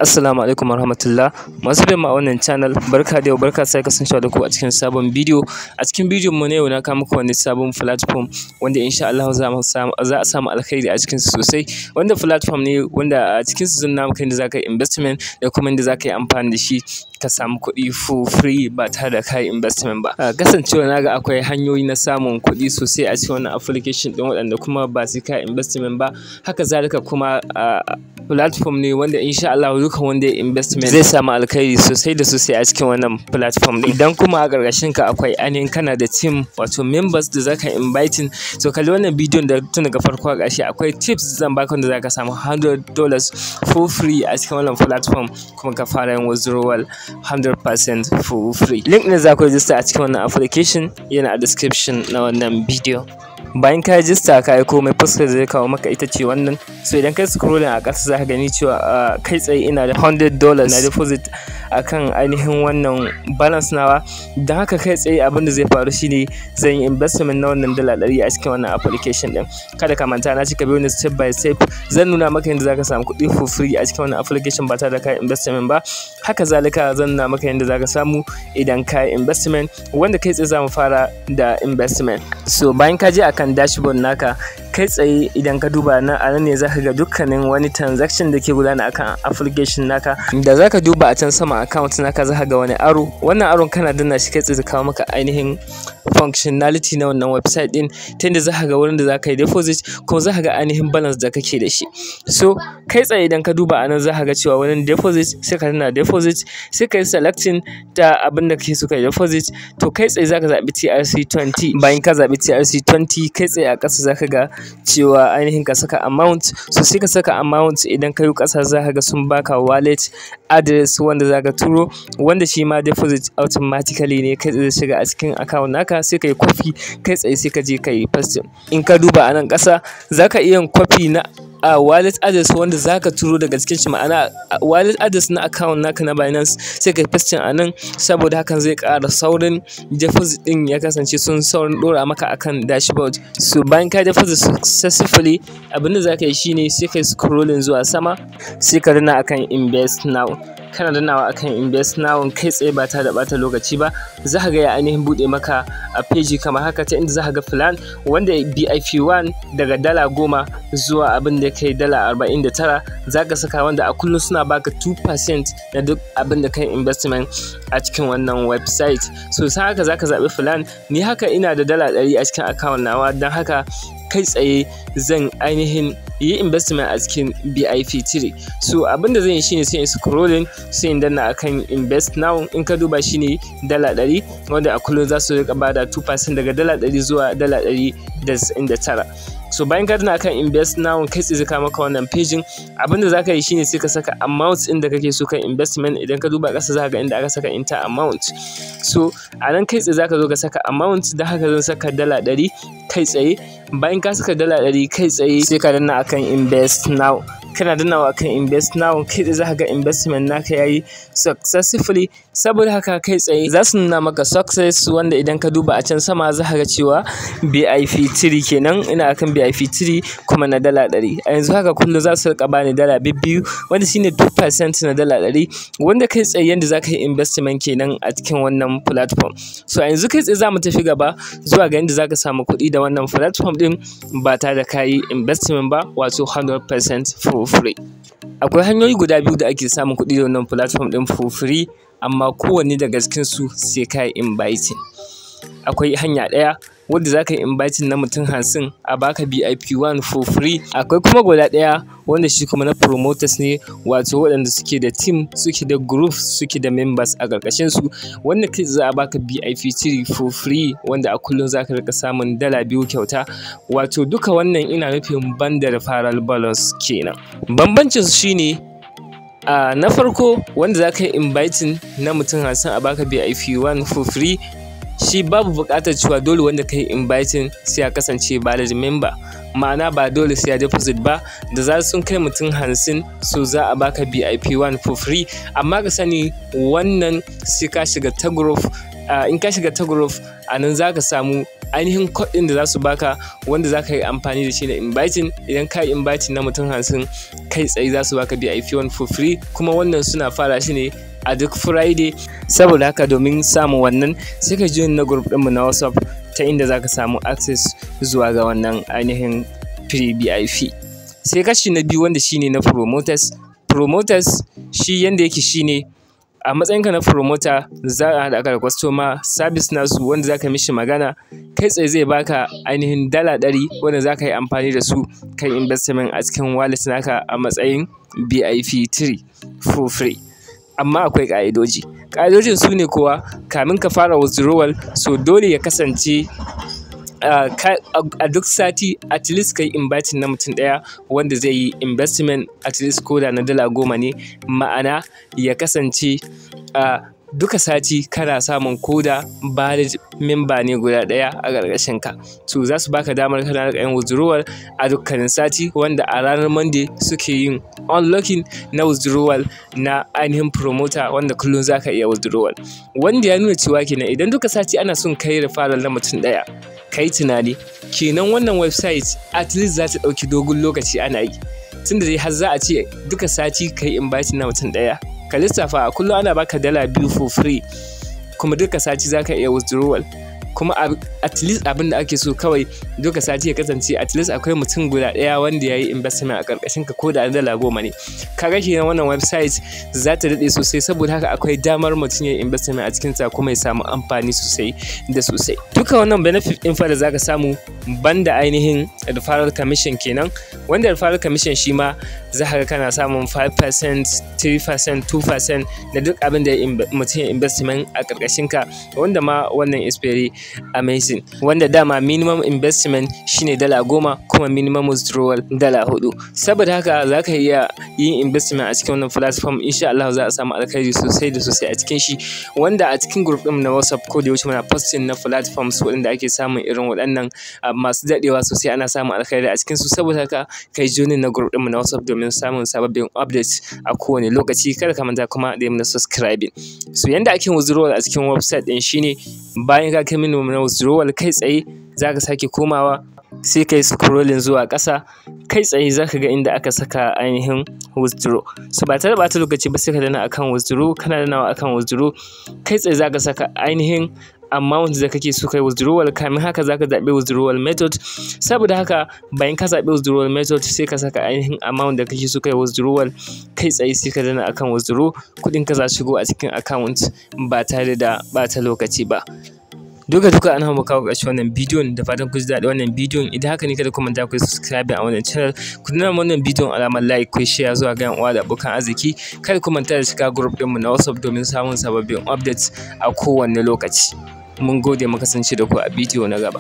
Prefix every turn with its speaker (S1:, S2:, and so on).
S1: Assalamu alaikum warahmatullah. Masu bin ma wannan channel, barka da yau, barka sai kasancewa da ku a cikin sabon bidiyo. A cikin bidiyon mu na yau na kawo muku wani sabon platform wanda insha Allah za a samu alkhairi a cikin su sosai. Wanda platform ne wanda a cikin su zan nuna maka inda zaka yi investment da kuma inda zaka yi amfani da shi ka samu kuɗi for free ba tare da kai investment ba. Kasancewa naga akwai hanyoyi na samun kuɗi sosai a cikin wannan application din waɗanda kuma ba sai kai investment ba. Haka zalika kuma platform ne wanda insha Allah duka wanda ya investment zai samu alkhairi sosai da sosai a cikin wannan platform din. Idan kuma a ƙarƙashin ka akwai ainihin kana da team wato members da zaka inviting, to kalli wannan bidiyon da tun daga farko a ƙarshe akwai tips zan baka wanda zaka samu $100 for free a cikin wannan platform kuma ka fara yin withdrawal 100% for free. Link ne za ku register a cikin wannan application yana a description na wannan bidiyo. Bayan ka register ka yi komai, fuskar da zai kawo maka ita ce wannan. So idan kai scrolling a ƙasa za ka gani cewa kai tsaye ina da $100 na deposit akan ainihin wannan balance nawa. Don haka kai tsaye abin da zai faru shine zan yi investment na wannan $100 a cikin wannan application din. Kada ka manta na cika biyo ne step by step. Zan nuna maka yadda zaka samu kuɗi for free a cikin wannan application ba tare da kai investment ba. Haka zalika zan nuna maka yadda zaka samu idan kai investment, wanda kai tsaye za mu fara da investment. So bayan ka je akan dashboard naka, kai tsaye idan ka duba nan a nan ne zaka ga dukkanin wani transaction da ke gudana akan application naka. Da zaka duba a can sama account naka zaka ga wani aro. Wannan aron kana danna shi kai tsaye zai kawo maka ainihin functionality na wannan website din, ta yadda zaka ga wurin da zaka yi deposit ko zaka ga ainihin balance da kake da shi. So kai tsaye idan ka duba a nan zaka ga cewa wurin deposit sai ka danna deposit, sai ka yi selecting ta abin da kake so ka yi deposit. To kai tsaye zaka zaɓi TRC20. Bayan ka zaɓi TRC20, kai tsaye a ƙasa zaka ga cewa ainihin ka saka amount. So sai ka saka amount. Idan ka yi ƙasa zaka ga sun baka wallet address wanda zaka turo, wanda shi ma deposit automatically ne kai tsaye shiga a cikin account naka. Sai ka yi copy kai tsaye sai ka je ka yi paste. In ka duba a nan ƙasa zaka iya yin copy na wallet address wanda zaka turo daga cikin shi, ma'ana wallet address na account naka na Binance, sai ka paste a nan saboda hakan zai ƙara saurin deposit din ya kasance sun saurin ɗora maka akan dashboard. So bayan ka deposit successfully, abinda zaka yi shine sai ka scrolling zuwa sama, sai ka danna akan invest now. Kana dannawa akan invest now kai tsaye ba ta da bata lokaci ba, za ka ga ya ainihin buɗe maka a page kamar haka, ta inda za ka ga plan wanda BIP1 daga $10 zuwa abin da kai $49 za ka saka, wanda a kullum suna baka 2% na duk abin da kai investment a cikin wannan website. So sai haka za ka zaɓi plan. Ni haka ina da $100 a cikin account nawa, don haka kai tsaye zan ainihin yi investment a cikin BIP3. So abinda zan yi shine sai in scrolling, sai in danna akan invest now. In ka duba shine $100 wanda a kullum za su rika bada 2% daga $100 zuwa $199. So bayan ka danna akan invest now, kai tsaye zaka maka wannan page. Abinda zaka yi shine sai ka saka amount inda kake so ka investment. Idan ka duba ƙasa zaka ga inda aka saka enter amount. So a nan kai tsaye zaka zo ka saka amount, da haka zan saka $100 kai tsaye. Bayan ka saka $100 kai tsaye sai ka danna akan invest now. Kana dannawa akan invest now kai tsaye zaka ga investment naka yayi successfully. Saboda haka kai tsaye za su nuna maka success, wanda idan ka duba a can sama za ka ga cewa BIP3 kenan. Ina akan BIP3 kuma na $100. A yanzu haka kullum za su rika bani $2 wanda shine 2% na $100, wanda kai tsaye yanda za ka yi investment kenan a cikin wannan platform. So a yanzu kai tsaye za mu tafi gaba zuwa ga yanda za ka samu kuɗi da wannan platform din ba tare da ka yi investment ba, wato 100% for free. Akwai hanyoyi guda biyu da ake samun kuɗi da wannan platform din for free, amma kowanne daga cikin su sai ka yi inviting. Akwai hanya ɗaya wanda za ka yi inviting na mutum 50 a baka BIP1 for free. Akwai kuma guda ɗaya wanda shi kuma na promoters ne, wato waɗanda suke da team, suke da group, suke da members a ƙarƙashin su, wanda kai za a baka BIP3 for free, wanda a kullum za ka rika samun $2 kyauta. Wato duka wannan ina nufin banda referral bonus kenan. Bambancin su shine na farko wanda za ka yi inviting na mutum 50 a baka BIP1 for free, shi babu buƙatar cewa dole wanda ka yi inviting sai ya kasance valid member, ma'ana ba dole sai ya deposit ba. Da za sun kai mutum 50 so za a baka BIP1 for free, amma ka sani wannan sai ka shiga ta group in ka shiga ta group a nan za ka samu ainihin code ɗin da za su baka wanda za ka yi amfani da shi na inviting. Idan ka yi inviting na mutum 50 kai tsaye za su baka VIP one for free, kuma wannan suna fara shi ne a duk Friday. Saboda haka domin samun wannan sai ka join na group ɗinmu na WhatsApp ta inda za ka samu access zuwa ga wannan ainihin free VIP. Sai kashi na biyu wanda shine na promoters. Promoters shi yanda yake shine a matsayinka na promoter za a haɗa ka da customer service nasu wanda za ka mishi magana kai tsaye zai baka ainihin dala 100 wanda za ka yi amfani da su kan investment a cikin wallet naka a matsayin VIP 3 for free. Amma akwai ƙa'idoji. Ƙa'idojin su ne kuwa kamin ka fara withdrawal so dole ya kasance a duk sati at least kai inviting na mutum ɗaya wanda zai yi investment at least koda na dala 10 ne, ma'ana ya kasance duka sati kana samun koda valid member ne guda ɗaya a ƙarƙashin ka. To za su baka damar kana yin withdrawal a dukkanin sati, wanda a ranar Monday suke yin unlocking na withdrawal na ainihin promoter wanda kullum za ka iya withdrawal. Wanda ya nuna cewa kenan idan duka sati ana son kai referral na mutum ɗaya, kai tunani kenan wannan website at least za ta ɗauki dogon lokaci ana yi, tunda dai har za a ce duka sati kai inviting na mutum ɗaya. Ka lissafa a kullum ana baka dala 2 for free, kuma duka sati za ka iya withdrawal. Kuma at least abin da ake so kawai duka sati ya kasance at least akwai mutum guda ɗaya wanda ya yi investment a ƙarƙashin ka ko da dala 10 ne. Kaga kenan wannan website za ta daɗe sosai, saboda haka akwai damar mutum ya yi investment a cikin ta kuma ya samu amfani sosai da sosai. Duka wannan benefit ɗin fa da za ka samu banda ainihin referral commission kenan, wanda referral commission shi ma za ka ga kana samun 5%, 3%, 2% da duk abin da mutum ya investment a ƙarƙashin ka, wanda ma wannan is very amazing. Wanda dama minimum investment shine dala 10 kuma minimum withdrawal dala 4. Saboda haka za ka iya yin investment a cikin wannan platform, insha Allah za a samu alkhairi sosai da sosai a cikin shi, wanda a cikin group ɗin na WhatsApp ko da yaushe muna posting na platforms waɗanda ake samun irin waɗannan masu daɗewa sosai, ana samun alkhairi a cikin su. Saboda haka kai join na group ɗin mu na WhatsApp domin samun sababbin updates a kowane lokaci. Kada ka manta kuma da yi mana subscribing. So yanda ake withdrawal a cikin website ɗin shine bayan ka kai minimum na withdrawal kai tsaye za ka sake komawa sai kai scrolling zuwa ƙasa, kai tsaye za ka ga inda aka saka ainihin withdraw. So ba tare da ɓata lokaci ba sai ka dana akan withdraw, kana danawa akan withdraw kai tsaye za ka saka ainihin amount da kake so kai withdrawal. Kamin haka za ka zaɓi withdrawal method. Saboda haka bayan ka zaɓi withdrawal method sai ka saka ainihin amount da kake so kai withdrawal, kai tsaye sai ka dana akan withdraw. Kuɗin ka za su shigo a cikin account ba tare da ɓata lokaci ba. Duka an hamu kawo ƙarshen wannan bidiyon, da fatan ku ji daɗin wannan bidiyon. Idan haka ne kada ku manta ku subscribe a wannan channel, ku nuna wannan bidiyon alamar like, ku share zuwa ga yan uwa da abokan arziki. Kada ku manta da shiga group ɗinmu na WhatsApp domin samun sababbin updates a kowane lokaci. Mun gode mu kasance da ku a bidiyo na gaba.